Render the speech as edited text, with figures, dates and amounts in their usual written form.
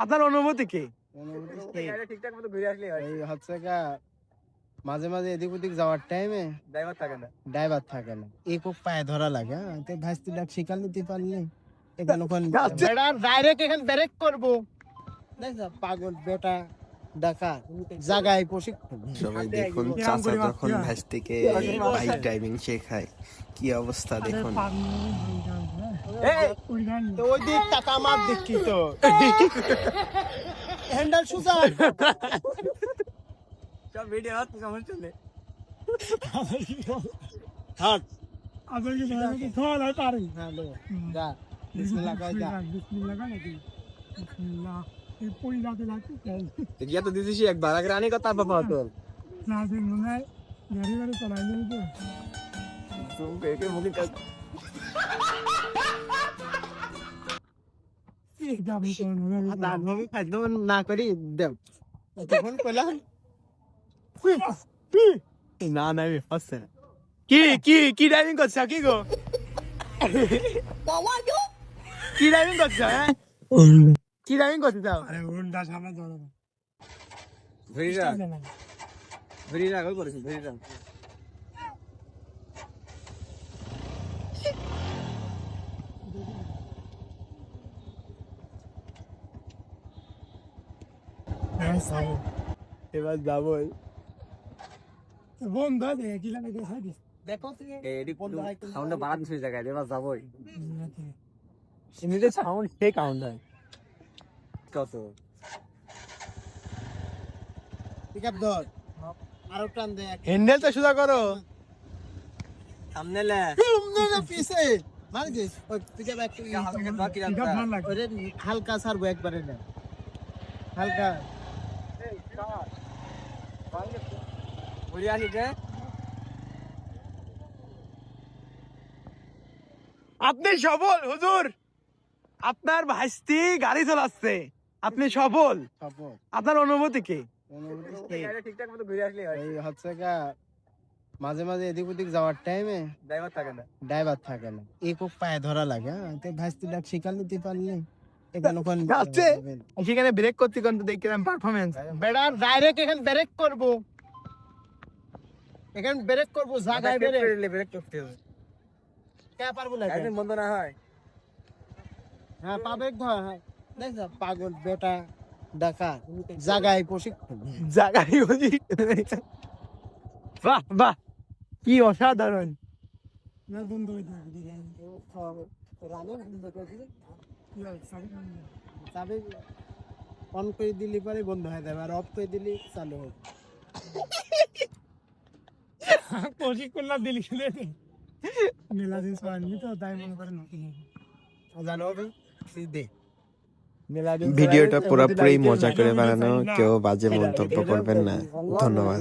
আপনার অনুভূতি কি? ঠিকঠাক মতো ঘুরে আসলে হয়। এই হচ্ছে গা মাঝে মাঝে এদিক ওদিক যাওয়ার টাইমে ড্রাইভার থাকে না। এই খুব পায়ে ধরা লাগে। তো ভাইস্তি ডাক শিকার নিতে পারলে এখানে আচ্ছা। ডাইরেক্ট এখানে ব্রেক করবো। দেখ পাগল বেটা ডাকা জায়গায় প্রশিক্ষণ। সবাই দেখুন চাচা যখন ভ্যাস থেকে বাইক ড্রাইভিং শেখায় কি অবস্থা দেখুন। তো ওই দিক টাকা আমার দেখি তো হ্যান্ডেল সুজা সব ভিডিও হচ্ছে সমস্যা নেই। হাট আবার কি ধর হয় পারে হ্যালো যা বিসমিল্লাহ কই যা বিসমিল্লাহ নাকি বিসমিল্লাহ এই পয়লাতে লাগছে গিয়া তো দিছিস একবার আগে রানী কথা বাবা তো। না দিন মনে গাড়ি গাড়ি চালাইলে তো তুমি একে মুখে কাজ এই যাবে তো দান হবে খাদ্য না করি দেব তখন কইলাম না না আমি হচ্ছে না। কি ড্রাইভিং করছ কি গো? কি ড্রাইভিং করছ? হ্যাঁ কি ড্রাইভিং করছ যাও? আরে উন্ডা সামনে ধরো ভেরিরা ভেরিরা কল করেছিস ভেরিরা। হ্যাঁ সাই এবার যাবই। বন্ধ দে কি লাগে দেখাই দিস দেখো তুই এডি সাউন্ডটা বাড়া দিছিস জায়গায় এবার যাবই। নাকি এমনিতে সাউন্ড সেই কাউন্ট হয় কত পিকআপ ধর আরো টান দে হ্যান্ডেল তো সোজা করো। সামনে লে না পিছে মার দিস ওই পিকআপ একটু বাকি ঠিক আছে ভালো লাগে ওরে হালকা ছাড়বো একবারে না হালকা বুড়িয়া নিতে আপনি সফল হুজুর, আপনার ভাইস্তি গাড়ি চালাচ্ছে, আপনি সফল। সফল আপনার অনুভূতি কি? ঠিকঠাক মতো ঘুরে আসলে হয়। এই হচ্ছে গা মাঝে মাঝে এদিক ওদিক যাওয়ার টাইমে ড্রাইভার থাকে না। এই খুব পায়ে ধরা লাগে। তো ভাইস্তি ডাক শিকার নিতে পারলে এখানে যাচ্ছে। সেখানে ব্রেক করতে কিন্তু দেখলাম পারফরমেন্স। বেড়া ডাইরেক্ট এখানে ব্রেক করবো জায়গায় ব্রেক করতে হবে। কে পারবো না একদিন বন্ধ না হয়। হ্যাঁ পাবে ধর হ্যাঁ দেখ পাগল বেটা ডাকা জায়গায় প্রশিক্ষণ। জায়গায় বাহ বাহ কি অসাধারণ। না বন্ধ হয়ে থাকে চাবি অন করে দিলে পরে বন্ধ হয়ে যাবে আর অফ করে দিলে চালু হবে। প্রশিক্ষণ না দিলি মেলা দিন পারেনি তো তাই মনে করেন জানো হবে দে ভিডিওটা পুরোপুরি মজা করে বানানো, কেউ বাজে মন্তব্য করবেন না। ধন্যবাদ।